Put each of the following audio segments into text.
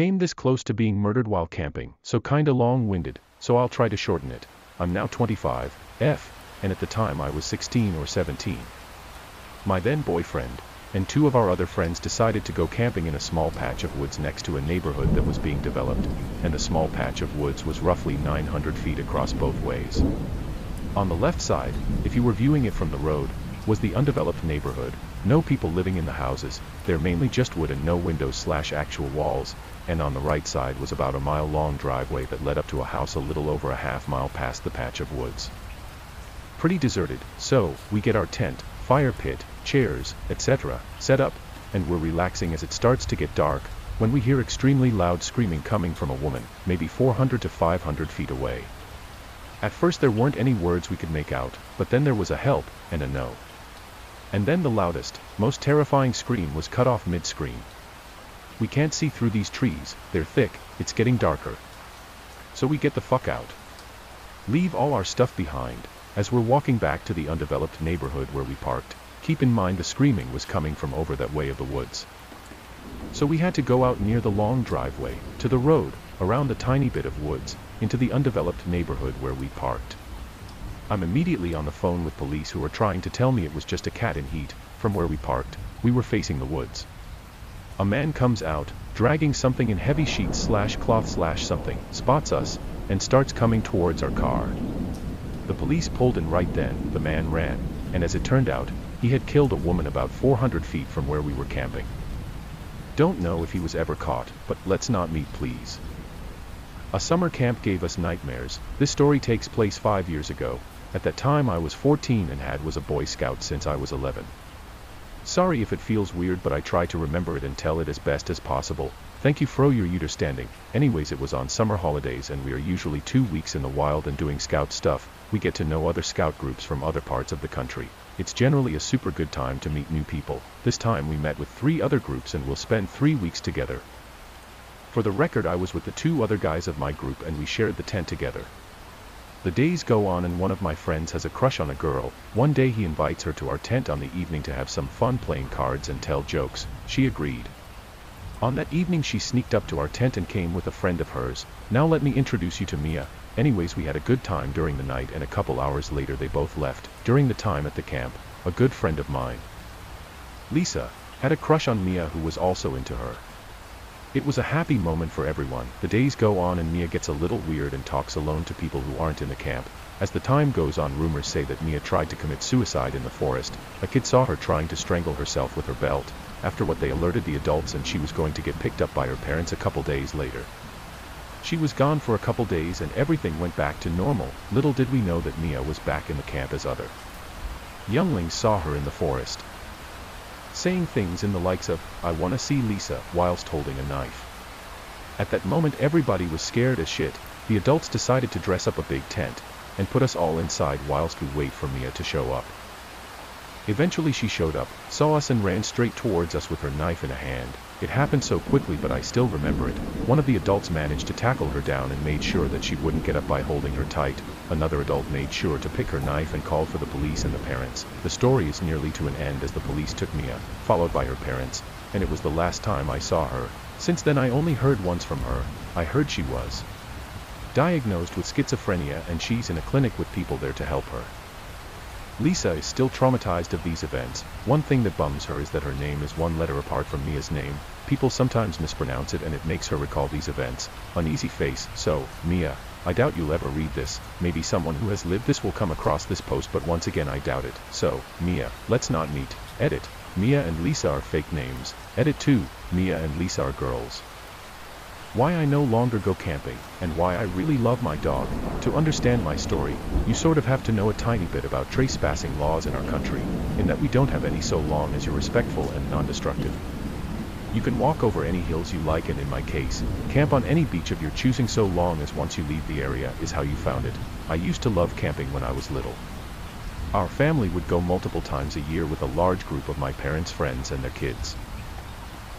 came this close to being murdered while camping, so kinda long-winded, so I'll try to shorten it. I'm now 25, and at the time I was 16 or 17. My then boyfriend, and two of our other friends decided to go camping in a small patch of woods next to a neighborhood that was being developed, and the small patch of woods was roughly 900 feet across both ways. On the left side, if you were viewing it from the road, was the undeveloped neighborhood, no people living in the houses, they're mainly just wood and no windows/actual walls, and on the right side was about a mile-long driveway that led up to a house a little over a half-mile past the patch of woods. Pretty deserted, so we get our tent, fire pit, chairs, etc., set up, and we're relaxing as it starts to get dark, when we hear extremely loud screaming coming from a woman, maybe 400 to 500 feet away. At first there weren't any words we could make out, but then there was a help, and a no. And then the loudest, most terrifying scream was cut off mid-scream. We can't see through these trees, they're thick, it's getting darker. So we get the fuck out. Leave all our stuff behind. As we're walking back to the undeveloped neighborhood where we parked, keep in mind the screaming was coming from over that way of the woods. So we had to go out near the long driveway, to the road, around the tiny bit of woods, into the undeveloped neighborhood where we parked. I'm immediately on the phone with police who are trying to tell me it was just a cat in heat. From where we parked, we were facing the woods. A man comes out, dragging something in heavy sheets/cloth/something, spots us, and starts coming towards our car. The police pulled in right then, the man ran, and as it turned out, he had killed a woman about 400 feet from where we were camping. Don't know if he was ever caught, but let's not meet please. A summer camp gave us nightmares. This story takes place 5 years ago. At that time I was 14 and was a Boy Scout since I was 11. Sorry if it feels weird, but I try to remember it and tell it as best as possible. Thank you for your understanding. Anyways, it was on summer holidays and we are usually 2 weeks in the wild and doing scout stuff. We get to know other scout groups from other parts of the country. It's generally a super good time to meet new people. This time we met with 3 other groups and we'll spend 3 weeks together. For the record, I was with the 2 other guys of my group and we shared the tent together. The days go on and one of my friends has a crush on a girl. One day he invites her to our tent on the evening to have some fun playing cards and tell jokes. She agreed. On that evening she sneaked up to our tent and came with a friend of hers. Now let me introduce you to Mia. Anyways, we had a good time during the night and a couple hours later they both left. During the time at the camp, a good friend of mine, Lisa, had a crush on Mia who was also into her. It was a happy moment for everyone. The days go on and Mia gets a little weird and talks alone to people who aren't in the camp. As the time goes on, rumors say that Mia tried to commit suicide in the forest. A kid saw her trying to strangle herself with her belt. After what, they alerted the adults and she was going to get picked up by her parents a couple days later. She was gone for a couple days and everything went back to normal. Little did we know that Mia was back in the camp as other younglings saw her in the forest, saying things in the likes of, "I wanna see Lisa," whilst holding a knife. At that moment everybody was scared as shit. The adults decided to dress up a big tent, and put us all inside whilst we wait for Mia to show up. Eventually she showed up, saw us and ran straight towards us with her knife in a hand. It happened so quickly but I still remember it. One of the adults managed to tackle her down and made sure that she wouldn't get up by holding her tight. Another adult made sure to pick her knife and called for the police and the parents. The story is nearly to an end as the police took Mia, followed by her parents, and it was the last time I saw her. Since then I only heard once from her. I heard she was diagnosed with schizophrenia and she's in a clinic with people there to help her. Lisa is still traumatized of these events. One thing that bums her is that her name is one letter apart from Mia's name. People sometimes mispronounce it and it makes her recall these events. Uneasy face. So, Mia, I doubt you'll ever read this. Maybe someone who has lived this will come across this post, but once again I doubt it. So, Mia, let's not meet. Edit. Mia and Lisa are fake names. Edit 2. Mia and Lisa are girls. Why I no longer go camping, and why I really love my dog. To understand my story, you sort of have to know a tiny bit about trespassing laws in our country, in that we don't have any so long as you're respectful and non-destructive. You can walk over any hills you like and in my case, camp on any beach of your choosing so long as once you leave the area is how you found it. I used to love camping when I was little. Our family would go multiple times a year with a large group of my parents' friends and their kids.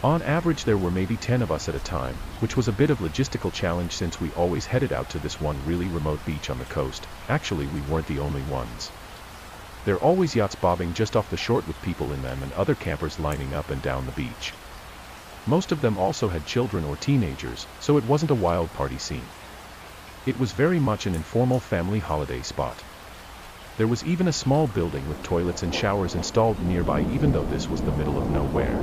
On average there were maybe 10 of us at a time, which was a bit of logistical challenge since we always headed out to this one really remote beach on the coast. Actually, we weren't the only ones. There are always yachts bobbing just off the shore with people in them and other campers lining up and down the beach. Most of them also had children or teenagers, so it wasn't a wild party scene. It was very much an informal family holiday spot. There was even a small building with toilets and showers installed nearby, even though this was the middle of nowhere.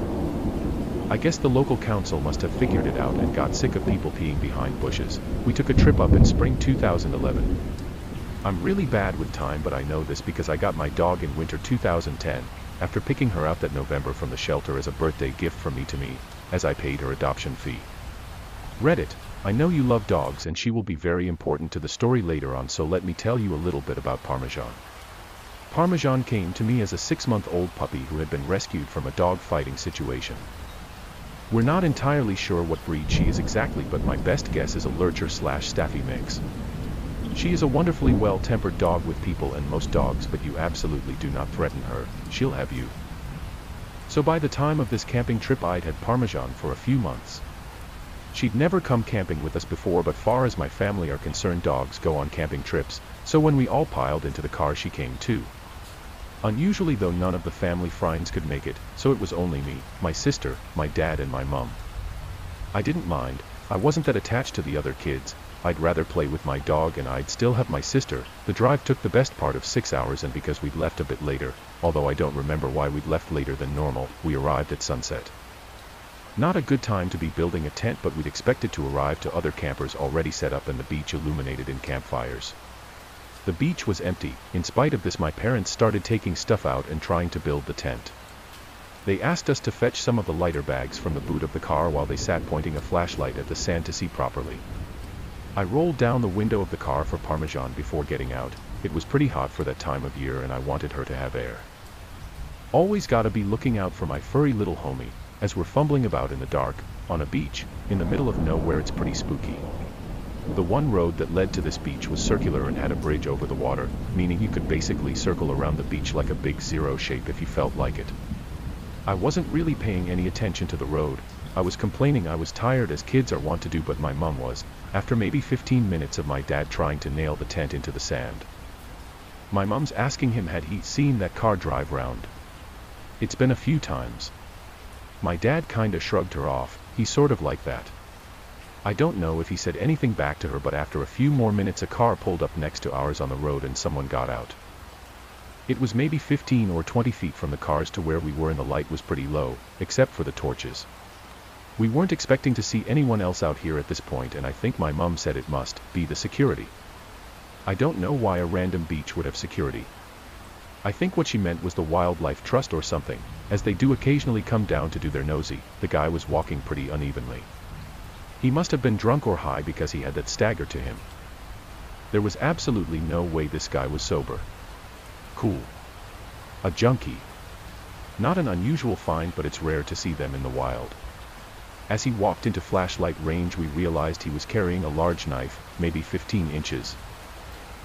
I guess the local council must have figured it out and got sick of people peeing behind bushes. We took a trip up in spring 2011. I'm really bad with time, but I know this because I got my dog in winter 2010, after picking her out that November from the shelter as a birthday gift from me to me, as I paid her adoption fee. Reddit, I know you love dogs and she will be very important to the story later on, so let me tell you a little bit about Parmesan. Parmesan came to me as a 6-month-old puppy who had been rescued from a dog fighting situation. We're not entirely sure what breed she is exactly, but my best guess is a Lurcher/Staffy mix. She is a wonderfully well-tempered dog with people and most dogs, but you absolutely do not threaten her, she'll have you. So by the time of this camping trip I'd had Parmesan for a few months. She'd never come camping with us before, but far as my family are concerned, dogs go on camping trips, so when we all piled into the car she came too. Unusually though, none of the family friends could make it, so it was only me, my sister, my dad and my mum. I didn't mind, I wasn't that attached to the other kids, I'd rather play with my dog and I'd still have my sister. The drive took the best part of 6 hours, and because we'd left a bit later, although I don't remember why we'd left later than normal, we arrived at sunset. Not a good time to be building a tent, but we'd expected to arrive to other campers already set up and the beach illuminated in campfires. The beach was empty. In spite of this, my parents started taking stuff out and trying to build the tent. They asked us to fetch some of the lighter bags from the boot of the car while they sat pointing a flashlight at the sand to see properly. I rolled down the window of the car for Parmesan before getting out. It was pretty hot for that time of year and I wanted her to have air. Always gotta be looking out for my furry little homie, as we're fumbling about in the dark, on a beach, in the middle of nowhere. It's pretty spooky. The one road that led to this beach was circular and had a bridge over the water, meaning you could basically circle around the beach like a big zero shape if you felt like it. I wasn't really paying any attention to the road. I was complaining I was tired, as kids are wont to do, but my mum was, after maybe 15 minutes of my dad trying to nail the tent into the sand. My mum's asking him had he seen that car drive round. It's been a few times. My dad kinda shrugged her off, he's sort of like that. I don't know if he said anything back to her, but after a few more minutes a car pulled up next to ours on the road and someone got out. It was maybe 15 or 20 feet from the cars to where we were, and the light was pretty low, except for the torches. We weren't expecting to see anyone else out here at this point, and I think my mum said it must be the security. I don't know why a random beach would have security. I think what she meant was the Wildlife Trust or something, as they do occasionally come down to do their nosy. The guy was walking pretty unevenly. He must have been drunk or high because he had that stagger to him. There was absolutely no way this guy was sober. Cool. A junkie. Not an unusual find, but it's rare to see them in the wild. As he walked into flashlight range, we realized he was carrying a large knife, maybe 15 inches.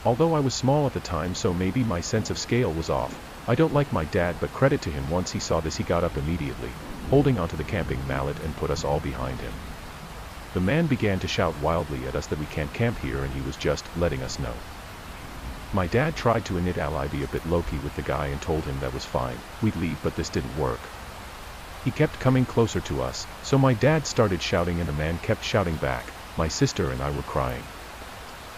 Although I was small at the time, so maybe my sense of scale was off. I don't like my dad, but credit to him, once he saw this he got up immediately, holding onto the camping mallet, and put us all behind him. The man began to shout wildly at us that we can't camp here, and he was just letting us know. My dad tried to be a bit low-key with the guy and told him that was fine, we'd leave, but this didn't work. He kept coming closer to us, so my dad started shouting and the man kept shouting back. My sister and I were crying.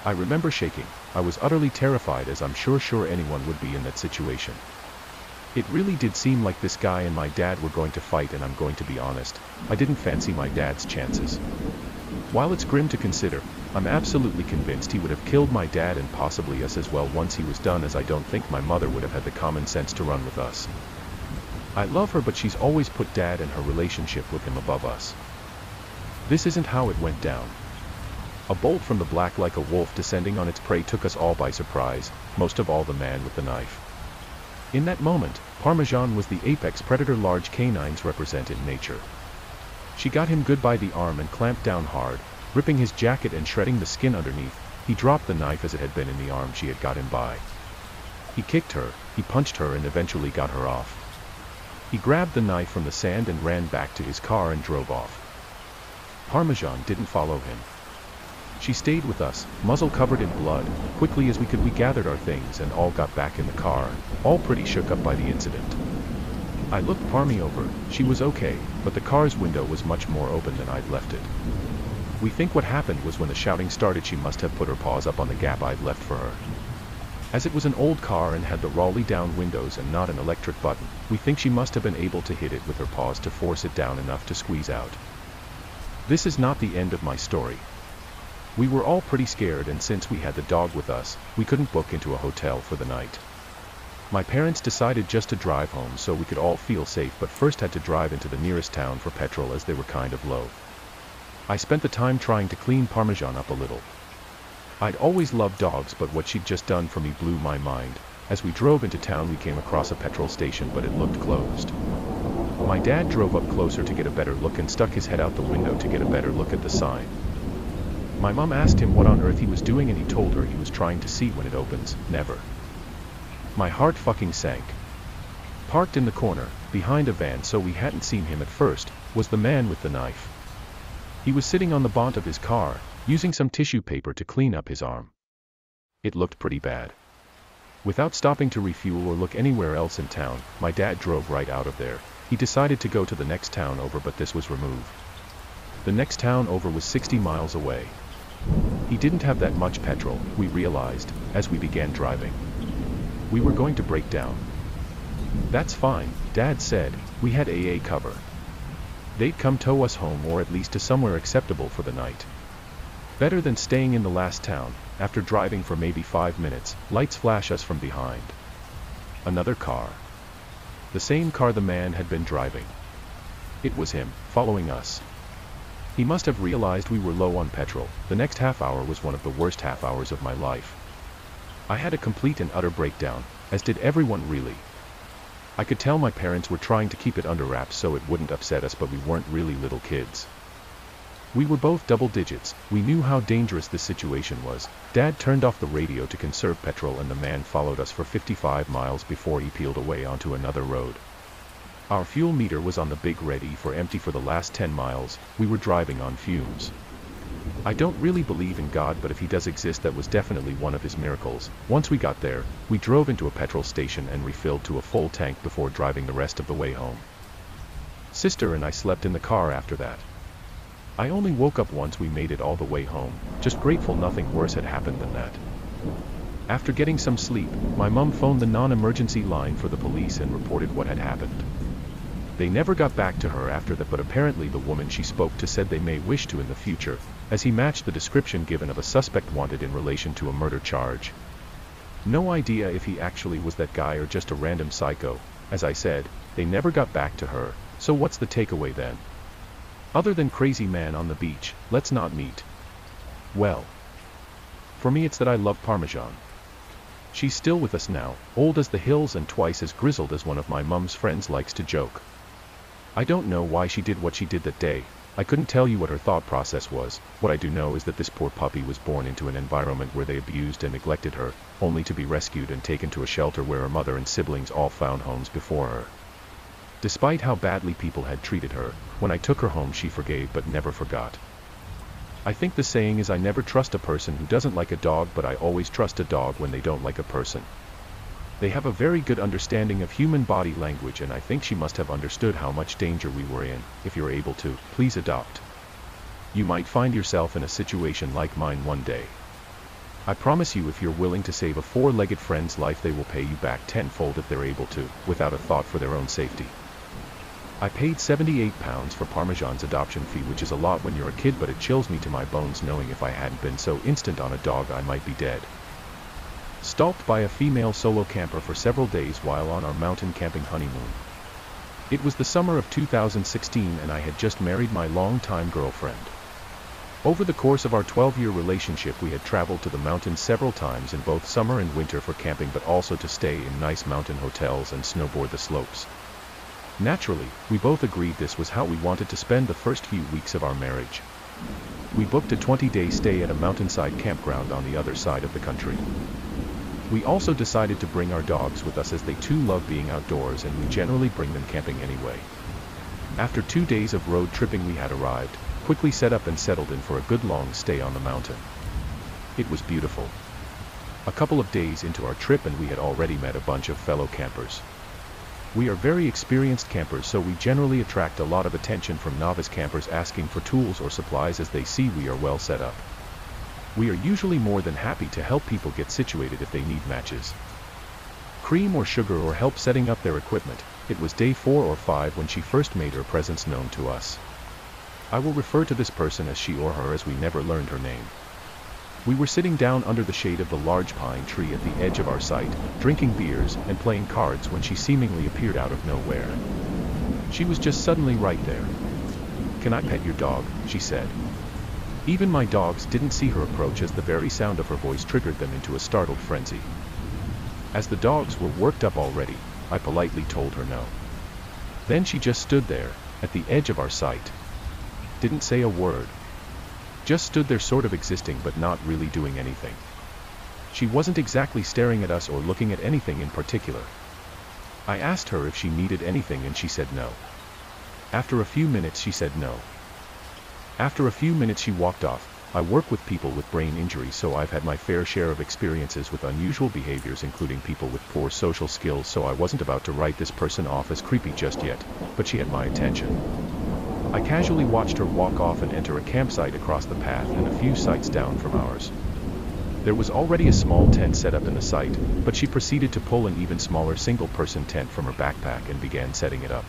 I remember shaking. I was utterly terrified, as I'm sure anyone would be in that situation. It really did seem like this guy and my dad were going to fight, and I'm going to be honest, I didn't fancy my dad's chances. While it's grim to consider, I'm absolutely convinced he would have killed my dad and possibly us as well once he was done, as I don't think my mother would have had the common sense to run with us. I love her, but she's always put dad and her relationship with him above us. This isn't how it went down. A bolt from the black like a wolf descending on its prey took us all by surprise, most of all the man with the knife. In that moment, Parmesan was the apex predator large canines represent in nature. She got him good by the arm and clamped down hard, ripping his jacket and shredding the skin underneath. He dropped the knife as it had been in the arm she had got him by. He kicked her, he punched her, and eventually got her off. He grabbed the knife from the sand and ran back to his car and drove off. Parmesan didn't follow him. She stayed with us, muzzle covered in blood. Quickly as we could, we gathered our things and all got back in the car, all pretty shook up by the incident. I looked Parmy over. She was okay, but the car's window was much more open than I'd left it. We think what happened was when the shouting started she must have put her paws up on the gap I'd left for her. As it was an old car and had the rolly down windows and not an electric button, we think she must have been able to hit it with her paws to force it down enough to squeeze out. This is not the end of my story. We were all pretty scared, and since we had the dog with us, we couldn't book into a hotel for the night. My parents decided just to drive home so we could all feel safe, but first had to drive into the nearest town for petrol as they were kind of low. I spent the time trying to clean Parmesan up a little. I'd always loved dogs, but what she'd just done for me blew my mind. As we drove into town we came across a petrol station, but it looked closed. My dad drove up closer to get a better look and stuck his head out the window to get a better look at the sign. My mom asked him what on earth he was doing, and he told her he was trying to see when it opens, never. My heart fucking sank. Parked in the corner, behind a van so we hadn't seen him at first, was the man with the knife. He was sitting on the bonnet of his car, using some tissue paper to clean up his arm. It looked pretty bad. Without stopping to refuel or look anywhere else in town, my dad drove right out of there. He decided to go to the next town over, but this was removed. The next town over was 60 miles away. He didn't have that much petrol, we realized, as we began driving. We were going to break down. That's fine, Dad said, we had AA cover. They'd come tow us home, or at least to somewhere acceptable for the night. Better than staying in the last town. After driving for maybe 5 minutes, lights flash us from behind. Another car. The same car the man had been driving. It was him, following us. He must have realized we were low on petrol. The next half hour was one of the worst half hours of my life. I had a complete and utter breakdown, as did everyone really. I could tell my parents were trying to keep it under wraps so it wouldn't upset us, but we weren't really little kids. We were both double digits. We knew how dangerous this situation was. Dad turned off the radio to conserve petrol, and the man followed us for 55 miles before he peeled away onto another road. Our fuel meter was on the big red E for empty for the last 10 miles. We were driving on fumes. I don't really believe in God, but if he does exist, that was definitely one of his miracles. Once we got there, we drove into a petrol station and refilled to a full tank before driving the rest of the way home. Sister and I slept in the car after that. I only woke up once we made it all the way home, just grateful nothing worse had happened than that. After getting some sleep, my mom phoned the non-emergency line for the police and reported what had happened. They never got back to her after that, but apparently the woman she spoke to said they may wish to in the future, as he matched the description given of a suspect wanted in relation to a murder charge. No idea if he actually was that guy or just a random psycho. As I said, they never got back to her, so what's the takeaway then? Other than crazy man on the beach, let's not meet. Well, for me it's that I love Parmesan. She's still with us now, old as the hills and twice as grizzled as one of my mum's friends likes to joke. I don't know why she did what she did that day. I couldn't tell you what her thought process was. What I do know is that this poor puppy was born into an environment where they abused and neglected her, only to be rescued and taken to a shelter where her mother and siblings all found homes before her. Despite how badly people had treated her, when I took her home she forgave but never forgot. I think the saying is, I never trust a person who doesn't like a dog, but I always trust a dog when they don't like a person. They have a very good understanding of human body language, and I think she must have understood how much danger we were in. If you're able to, please adopt. You might find yourself in a situation like mine one day. I promise you, if you're willing to save a four-legged friend's life, they will pay you back tenfold if they're able to, without a thought for their own safety. I paid £78 for Parmesan's adoption fee, which is a lot when you're a kid, but it chills me to my bones knowing if I hadn't been so instant on a dog I might be dead. Stalked by a female solo camper for several days while on our mountain camping honeymoon. It was the summer of 2016 and I had just married my longtime girlfriend. Over the course of our 12-year relationship we had traveled to the mountains several times in both summer and winter for camping, but also to stay in nice mountain hotels and snowboard the slopes. Naturally, we both agreed this was how we wanted to spend the first few weeks of our marriage. We booked a 20-day stay at a mountainside campground on the other side of the country. We also decided to bring our dogs with us, as they too love being outdoors and we generally bring them camping anyway. After 2 days of road tripping we had arrived, quickly set up and settled in for a good long stay on the mountain. It was beautiful. A couple of days into our trip and we had already met a bunch of fellow campers. We are very experienced campers, so we generally attract a lot of attention from novice campers asking for tools or supplies as they see we are well set up. We are usually more than happy to help people get situated if they need matches, cream or sugar, or help setting up their equipment. It was day 4 or 5 when she first made her presence known to us. I will refer to this person as she or her, as we never learned her name. We were sitting down under the shade of the large pine tree at the edge of our site, drinking beers and playing cards, when she seemingly appeared out of nowhere. She was just suddenly right there. "Can I pet your dog?" she said. Even my dogs didn't see her approach, as the very sound of her voice triggered them into a startled frenzy. As the dogs were worked up already, I politely told her no. Then she just stood there, at the edge of our site. Didn't say a word. Just stood there, sort of existing but not really doing anything. She wasn't exactly staring at us or looking at anything in particular. I asked her if she needed anything and she said no. After a few minutes she said no. After a few minutes she walked off. I work with people with brain injury, so I've had my fair share of experiences with unusual behaviors, including people with poor social skills, so I wasn't about to write this person off as creepy just yet, but she had my attention. I casually watched her walk off and enter a campsite across the path and a few sites down from ours. There was already a small tent set up in the site, but she proceeded to pull an even smaller single-person tent from her backpack and began setting it up.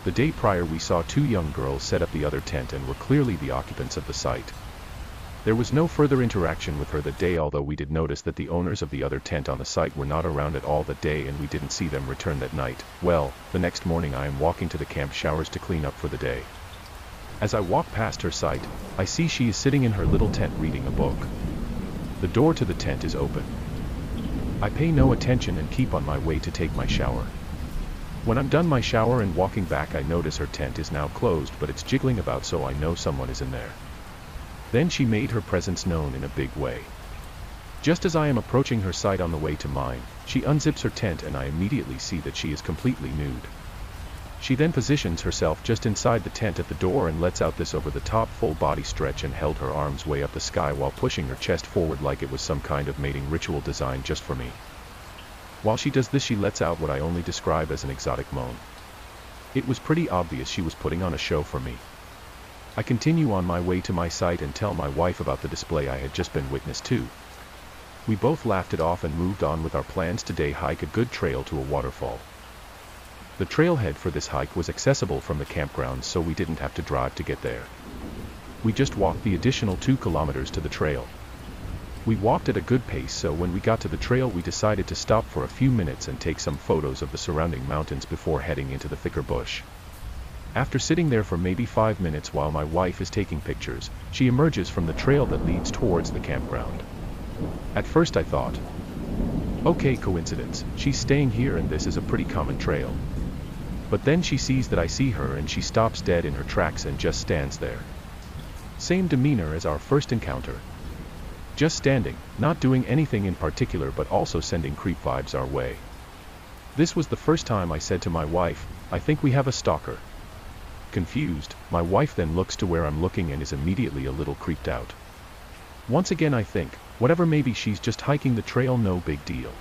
The day prior we saw 2 young girls set up the other tent and were clearly the occupants of the site. There was no further interaction with her that day, although we did notice that the owners of the other tent on the site were not around at all that day, and we didn't see them return that night. Well, the next morning I am walking to the camp showers to clean up for the day. As I walk past her site, I see she is sitting in her little tent reading a book. The door to the tent is open. I pay no attention and keep on my way to take my shower. When I'm done my shower and walking back, I notice her tent is now closed, but it's jiggling about, so I know someone is in there. Then she made her presence known in a big way. Just as I am approaching her site on the way to mine, she unzips her tent and I immediately see that she is completely nude. She then positions herself just inside the tent at the door and lets out this over-the-top full body stretch and held her arms way up the sky while pushing her chest forward like it was some kind of mating ritual designed just for me. While she does this, she lets out what I only describe as an exotic moan. It was pretty obvious she was putting on a show for me. I continue on my way to my site and tell my wife about the display I had just been witness to. We both laughed it off and moved on with our plans to hike a good trail to a waterfall. The trailhead for this hike was accessible from the campgrounds, so we didn't have to drive to get there. We just walked the additional 2 kilometers to the trail. We walked at a good pace, so when we got to the trail we decided to stop for a few minutes and take some photos of the surrounding mountains before heading into the thicker bush. After sitting there for maybe 5 minutes while my wife is taking pictures, she emerges from the trail that leads towards the campground. At first I thought, okay, coincidence, she's staying here and this is a pretty common trail. But then she sees that I see her and she stops dead in her tracks and just stands there. Same demeanor as our first encounter. Just standing, not doing anything in particular, but also sending creep vibes our way. This was the first time I said to my wife, "I think we have a stalker." Confused, my wife then looks to where I'm looking and is immediately a little creeped out. Once again I think, whatever, maybe she's just hiking the trail, no big deal.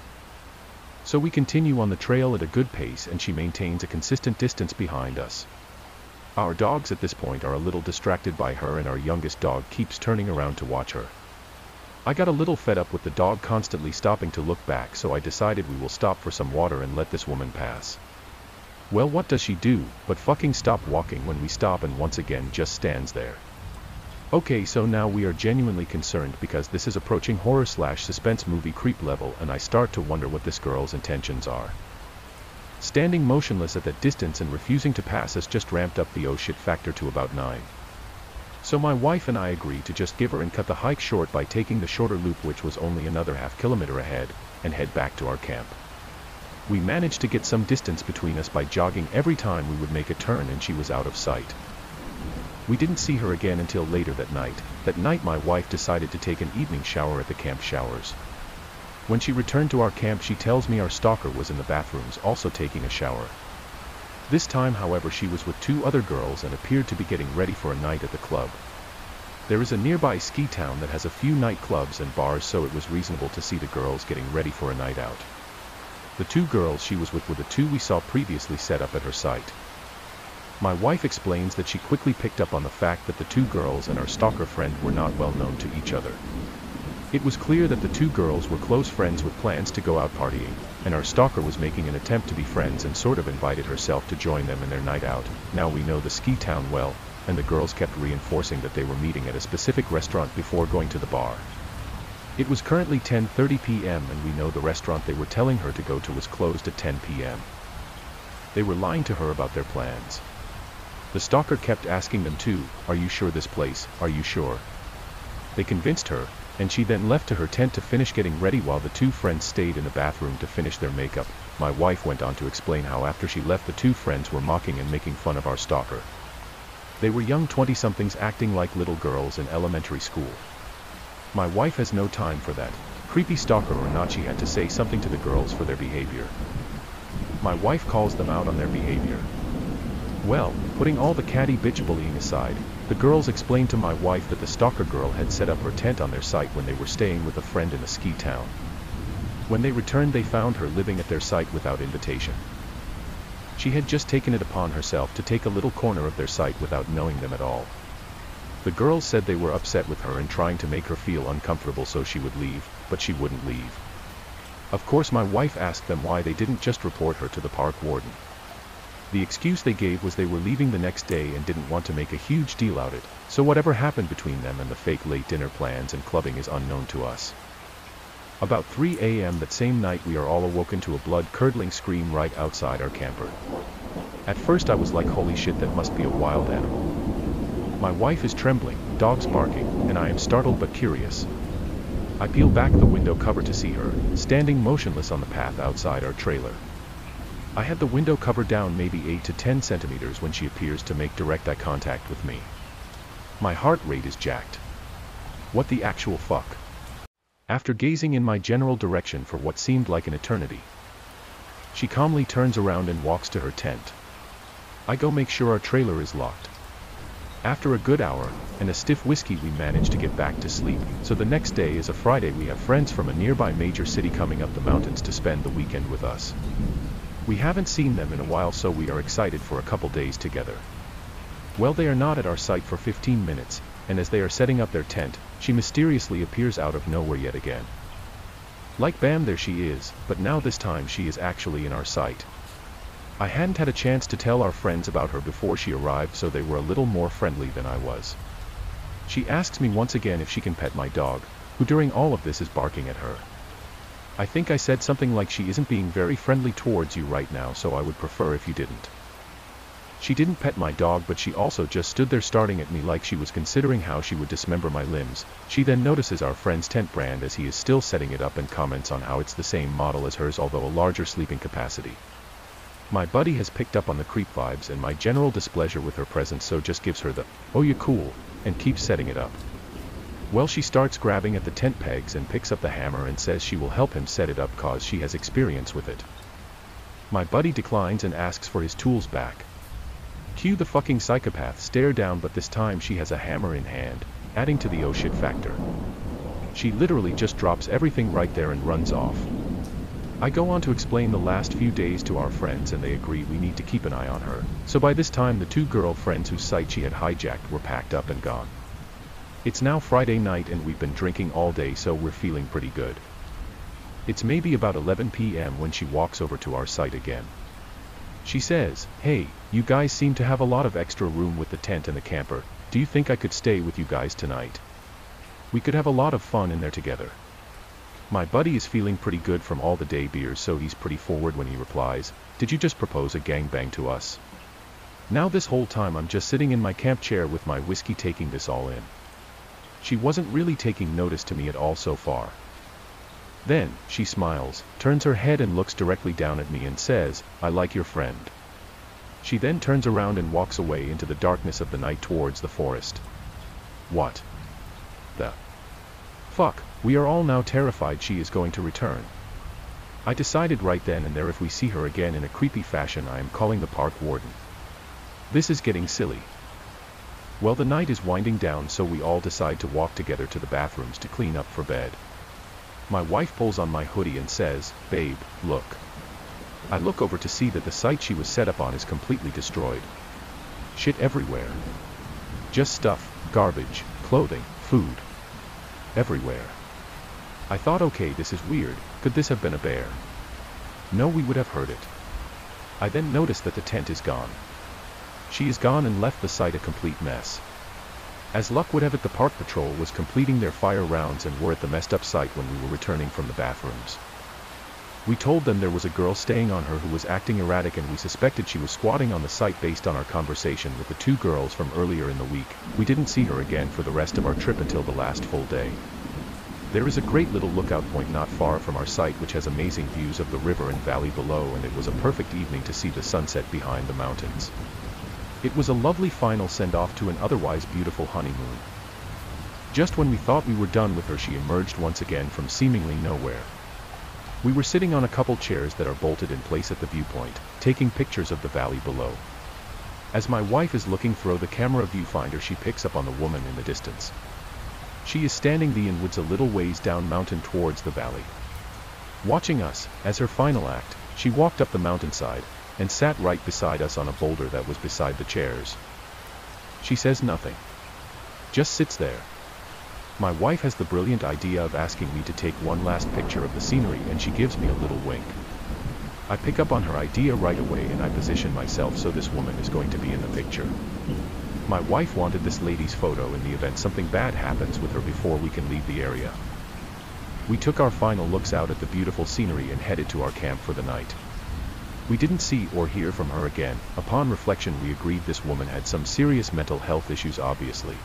So we continue on the trail at a good pace and she maintains a consistent distance behind us. Our dogs at this point are a little distracted by her and our youngest dog keeps turning around to watch her. I got a little fed up with the dog constantly stopping to look back, so I decided we will stop for some water and let this woman pass. Well, what does she do but fucking stop walking when we stop and once again just stands there. Okay, so now we are genuinely concerned because this is approaching horror/suspense movie creep level and I start to wonder what this girl's intentions are. Standing motionless at that distance and refusing to pass has just ramped up the oh shit factor to about 9. So my wife and I agree to just give her and cut the hike short by taking the shorter loop, which was only another half kilometer ahead, and head back to our camp. We managed to get some distance between us by jogging every time we would make a turn and she was out of sight. We didn't see her again until later that night. That night my wife decided to take an evening shower at the camp showers. When she returned to our camp she tells me our stalker was in the bathrooms also taking a shower. This time, however, she was with 2 other girls and appeared to be getting ready for a night at the club. There is a nearby ski town that has a few nightclubs and bars, so it was reasonable to see the girls getting ready for a night out. The two girls she was with were the two we saw previously set up at her site. My wife explains that she quickly picked up on the fact that the two girls and our stalker friend were not well known to each other. It was clear that the two girls were close friends with plans to go out partying, and our stalker was making an attempt to be friends and sort of invited herself to join them in their night out. Now we know the ski town well, and the girls kept reinforcing that they were meeting at a specific restaurant before going to the bar. It was currently 10:30 p.m. and we know the restaurant they were telling her to go to was closed at 10 p.m. They were lying to her about their plans. The stalker kept asking them too, "Are you sure this place? Are you sure?" They convinced her, and she then left to her tent to finish getting ready while the two friends stayed in the bathroom to finish their makeup. My wife went on to explain how after she left the two friends were mocking and making fun of our stalker. They were young 20-somethings acting like little girls in elementary school. My wife has no time for that. Creepy stalker or not, she had to say something to the girls for their behavior. My wife calls them out on their behavior. Well, putting all the catty bitch bullying aside, the girls explained to my wife that the stalker girl had set up her tent on their site when they were staying with a friend in a ski town. When they returned they found her living at their site without invitation. She had just taken it upon herself to take a little corner of their site without knowing them at all. The girls said they were upset with her and trying to make her feel uncomfortable so she would leave, but she wouldn't leave. Of course my wife asked them why they didn't just report her to the park warden. The excuse they gave was they were leaving the next day and didn't want to make a huge deal out of it, so whatever happened between them and the fake late dinner plans and clubbing is unknown to us. About 3 a.m. that same night we are all awoken to a blood-curdling scream right outside our camper. At first I was like, holy shit, that must be a wild animal. My wife is trembling, dogs barking, and I am startled but curious. I peel back the window cover to see her, standing motionless on the path outside our trailer. I had the window cover down maybe 8 to 10 centimeters when she appears to make direct eye contact with me. My heart rate is jacked. What the actual fuck? After gazing in my general direction for what seemed like an eternity, she calmly turns around and walks to her tent. I go make sure our trailer is locked. After a good hour, and a stiff whiskey we manage to get back to sleep, so the next day is a Friday. We have friends from a nearby major city coming up the mountains to spend the weekend with us. We haven't seen them in a while, so we are excited for a couple days together. Well, they are not at our site for 15 minutes, and as they are setting up their tent, she mysteriously appears out of nowhere yet again. Like bam, there she is, but now this time she is actually in our site. I hadn't had a chance to tell our friends about her before she arrived, so they were a little more friendly than I was. She asks me once again if she can pet my dog, who during all of this is barking at her. I think I said something like, she isn't being very friendly towards you right now, so I would prefer if you didn't. She didn't pet my dog, but she also just stood there staring at me like she was considering how she would dismember my limbs. She then notices our friend's tent brand as he is still setting it up and comments on how it's the same model as hers, although a larger sleeping capacity. My buddy has picked up on the creep vibes and my general displeasure with her presence, so just gives her the, "Oh, you cool," and keeps setting it up. Well, she starts grabbing at the tent pegs and picks up the hammer and says she will help him set it up cause she has experience with it. My buddy declines and asks for his tools back. Cue the fucking psychopath stare down, but this time she has a hammer in hand, adding to the oh shit factor. She literally just drops everything right there and runs off. I go on to explain the last few days to our friends and they agree we need to keep an eye on her, so by this time the two girlfriends whose site she had hijacked were packed up and gone. It's now Friday night and we've been drinking all day, so we're feeling pretty good. It's maybe about 11 p.m. when she walks over to our site again. She says, "Hey, you guys seem to have a lot of extra room with the tent and the camper. Do you think I could stay with you guys tonight? We could have a lot of fun in there together." My buddy is feeling pretty good from all the day beers, so he's pretty forward when he replies, "Did you just propose a gangbang to us?" Now this whole time I'm just sitting in my camp chair with my whiskey taking this all in. She wasn't really taking notice to me at all so far. Then, she smiles, turns her head and looks directly down at me and says, "I like your friend." She then turns around and walks away into the darkness of the night towards the forest. What the fuck? We are all now terrified she is going to return. I decided right then and there, if we see her again in a creepy fashion, I am calling the park warden. This is getting silly. Well, the night is winding down, so we all decide to walk together to the bathrooms to clean up for bed. My wife pulls on my hoodie and says, "Babe, look. I look over to see that the site she was set up on is completely destroyed. Shit everywhere. Just stuff, garbage, clothing, food. Everywhere. I thought, okay, this is weird, could this have been a bear? No, we would have heard it. I then noticed that the tent is gone. She is gone and left the site a complete mess. As luck would have it, the park patrol was completing their fire rounds and were at the messed up site when we were returning from the bathrooms. We told them there was a girl staying on her who was acting erratic, and we suspected she was squatting on the site based on our conversation with the two girls from earlier in the week. We didn't see her again for the rest of our trip until the last full day. There is a great little lookout point not far from our site which has amazing views of the river and valley below, and it was a perfect evening to see the sunset behind the mountains. It was a lovely final send-off to an otherwise beautiful honeymoon. Just when we thought we were done with her, she emerged once again from seemingly nowhere. We were sitting on a couple chairs that are bolted in place at the viewpoint, taking pictures of the valley below. As my wife is looking through the camera viewfinder, she picks up on the woman in the distance. She is standing the inwards a little ways down mountain towards the valley. Watching us, as her final act, she walked up the mountainside, and sat right beside us on a boulder that was beside the chairs. She says nothing. Just sits there. My wife has the brilliant idea of asking me to take one last picture of the scenery, and she gives me a little wink. I pick up on her idea right away and I position myself so this woman is going to be in the picture. My wife wanted this lady's photo in the event something bad happens with her before we can leave the area. We took our final looks out at the beautiful scenery and headed to our camp for the night. We didn't see or hear from her again. Upon reflection, we agreed this woman had some serious mental health issues, obviously.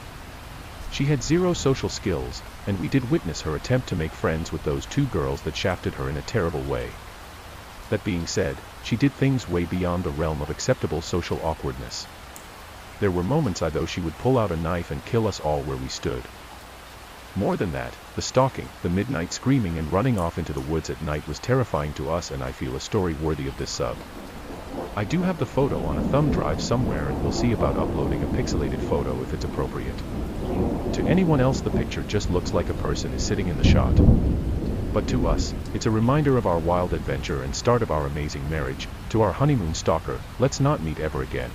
She had zero social skills, and we did witness her attempt to make friends with those two girls that shafted her in a terrible way. That being said, she did things way beyond the realm of acceptable social awkwardness. There were moments though she would pull out a knife and kill us all where we stood. More than that, the stalking, the midnight screaming and running off into the woods at night was terrifying to us, and I feel a story worthy of this sub. I do have the photo on a thumb drive somewhere, and we'll see about uploading a pixelated photo if it's appropriate. To anyone else, the picture just looks like a person is sitting in the shot. But to us, it's a reminder of our wild adventure and start of our amazing marriage. To our honeymoon stalker, let's not meet ever again.